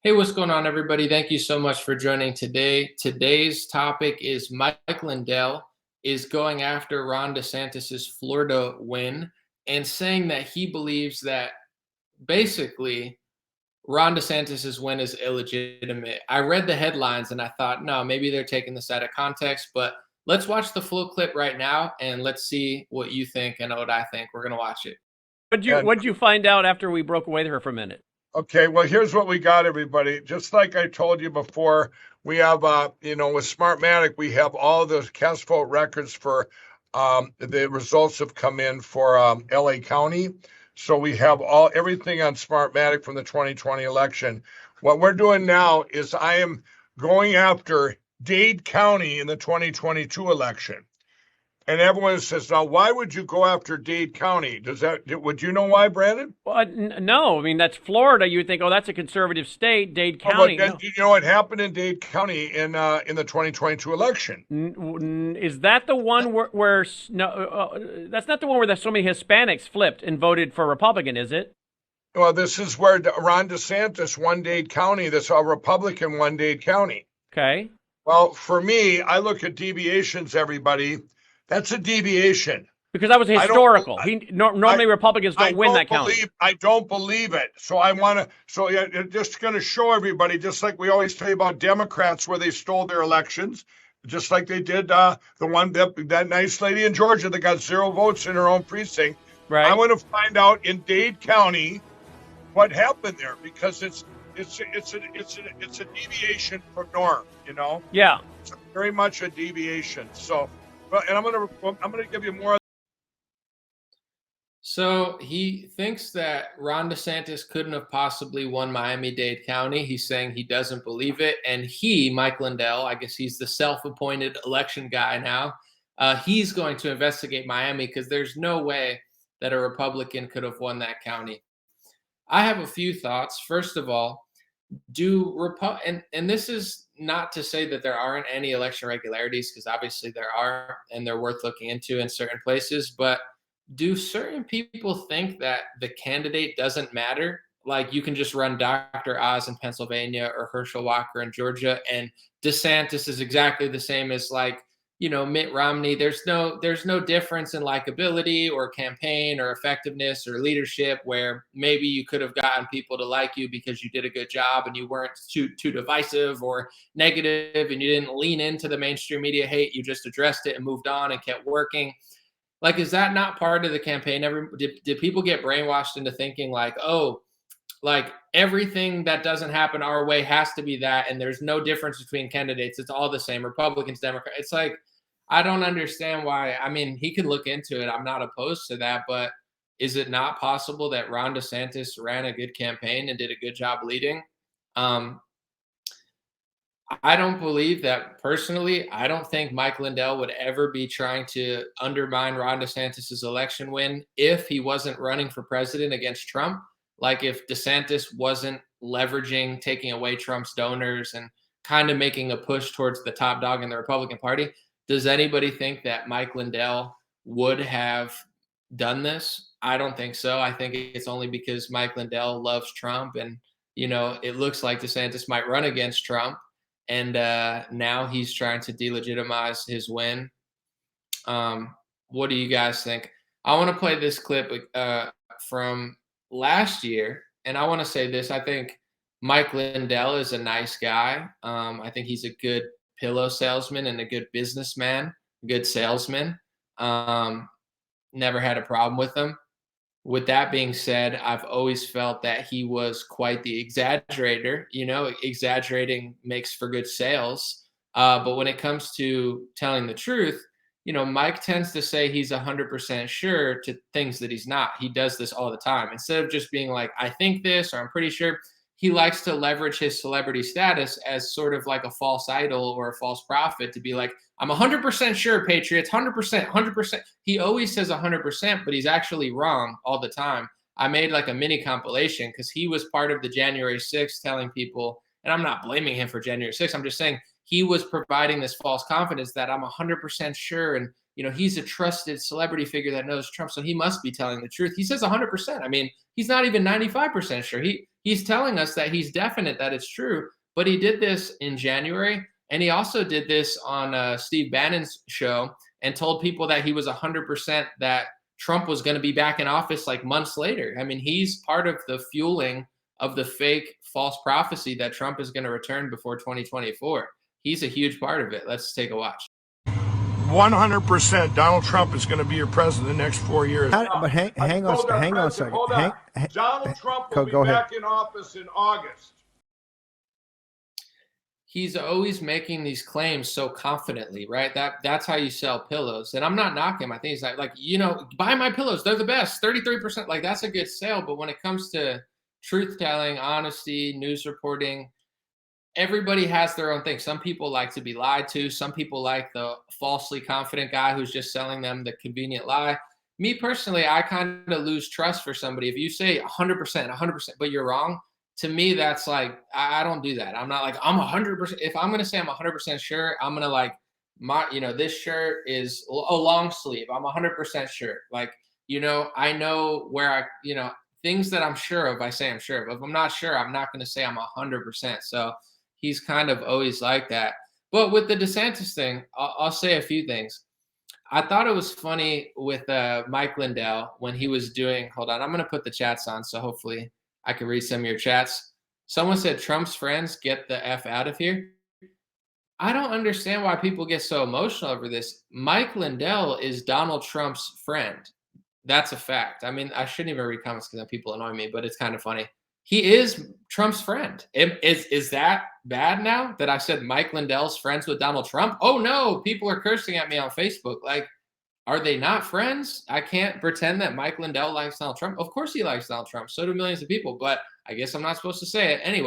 Hey, what's going on, everybody? Thank you so much for joining today. Today's topic is Mike Lindell is going after Ron DeSantis's Florida win and saying that he believes that basically Ron DeSantis's win is illegitimate. I read the headlines and I thought, no, maybe they're taking this out of context, but let's watch the full clip right now and let's see what you think and what I think. We're going to watch it. What'd you find out after we broke away there for a minute? Okay, well, here's what we got, everybody. Just like I told you before, we have, with Smartmatic, we have all the cast vote records for the results have come in for LA County. So we have everything on Smartmatic from the 2020 election. What we're doing now is I am going after Dade County in the 2022 election. And everyone says, now, why would you go after Dade County? Would you know why, Brandon? Well, no. I mean, that's Florida. You would think, oh, that's a conservative state, Dade County. But you know what happened in Dade County in the 2022 election? Is that the one where that's not the one where so many Hispanics flipped and voted for Republican, is it? Well, this is where Ron DeSantis won Dade County. That's a Republican won Dade County. Okay. Well, for me, I look at deviations, everybody. That's a deviation. Because that was historical. Normally Republicans don't win that county. I don't believe it. So just going to show everybody, just like we always say about Democrats where they stole their elections, just like they did the one that nice lady in Georgia that got 0 votes in her own precinct. Right. I want to find out in Dade County what happened there because it's a deviation from norm, you know? Yeah. It's very much a deviation. So. And I'm gonna give you more. So he thinks that Ron DeSantis couldn't have possibly won Miami-Dade County. He's saying he doesn't believe it. And Mike Lindell, I guess he's the self-appointed election guy now, he's going to investigate Miami because there's no way that a Republican could have won that county. I have a few thoughts. First of all, and this is not to say that there aren't any election regularities, because obviously there are, and they're worth looking into in certain places. But do certain people think that the candidate doesn't matter? Like you can just run Dr. Oz in Pennsylvania or Herschel Walker in Georgia, and DeSantis is exactly the same as Mitt Romney. There's no difference in likability or campaign or effectiveness or leadership where maybe you could have gotten people to like you because you did a good job and you weren't too divisive or negative and you didn't lean into the mainstream media hate. You just addressed it and moved on and kept working. Like, is that not part of the campaign? Did people get brainwashed into thinking like everything that doesn't happen our way has to be that, and there's no difference between candidates? It's all the same, Republicans, Democrats. It's like, I don't understand why. I mean, he could look into it. I'm not opposed to that, but is it not possible that Ron DeSantis ran a good campaign and did a good job leading? I don't believe that personally. I don't think Mike Lindell would ever be trying to undermine Ron DeSantis's election win if he wasn't running for president against Trump. Like if DeSantis wasn't leveraging, taking away Trump's donors and kind of making a push towards the top dog in the Republican Party. Does anybody think that Mike Lindell would have done this? I don't think so. I think it's only because Mike Lindell loves Trump and, it looks like DeSantis might run against Trump. And now he's trying to delegitimize his win. What do you guys think? I want to play this clip from last year, and I want to say this. I think Mike Lindell is a nice guy. I think he's a good pillow salesman and a good businessman, good salesman. Never had a problem with him. With that being said, I've always felt that he was quite the exaggerator. Exaggerating makes for good sales. But when it comes to telling the truth, Mike tends to say he's 100% sure to things that he's not. He does this all the time. Instead of just being like, I think this, or I'm pretty sure, he likes to leverage his celebrity status as sort of like a false idol or a false prophet to be like, I'm 100% sure, Patriots, 100%, 100%. He always says 100%, but he's actually wrong all the time. I made like a mini compilation because he was part of the January 6th telling people, and I'm not blaming him for January 6th. I'm just saying he was providing this false confidence that I'm 100% sure. And, he's a trusted celebrity figure that knows Trump, so he must be telling the truth. He says 100%. I mean, he's not even 95% sure. He he's telling us that he's definite that it's true. But he did this in January, and he also did this on Steve Bannon's show and told people that he was 100% that Trump was going to be back in office like months later. I mean, he's part of the fueling of the fake false prophecy that Trump is going to return before 2024. He's a huge part of it. Let's take a watch. 100% Donald Trump is going to be your president the next 4 years. But hang on a second. Hold on. Donald Trump will be back in office in August. He's always making these claims so confidently, right? That's how you sell pillows. And I'm not knocking him. I think he's like, you know, buy my pillows. They're the best. 33%. Like, that's a good sale. But when it comes to truth telling, honesty, news reporting, everybody has their own thing. Some people like to be lied to. Some people like the falsely confident guy who's just selling them the convenient lie. Me personally, I kind of lose trust for somebody. If you say 100%, but you're wrong, to me, that's like, I don't do that. I'm not like, I'm 100%. If I'm going to say I'm 100% sure, I'm going to like, this shirt is a long sleeve. I'm 100% sure. Like, I know where things that I'm sure of, I say I'm sure of. If I'm not sure, I'm not going to say I'm 100%. So he's kind of always like that. But with the DeSantis thing, I'll say a few things. I thought it was funny with Mike Lindell when he was doing, hold on, I'm going to put the chats on, so hopefully I can read some of your chats. Someone said Trump's friends get the F out of here. I don't understand why people get so emotional over this. Mike Lindell is Donald Trump's friend. That's a fact. I mean, I shouldn't even read comments because people annoy me, but it's kind of funny. He is Trump's friend. Is that bad now that I said Mike Lindell's friends with Donald Trump? Oh, no, people are cursing at me on Facebook. Like, are they not friends? I can't pretend that Mike Lindell likes Donald Trump. Of course he likes Donald Trump. So do millions of people, but I guess I'm not supposed to say it anyway.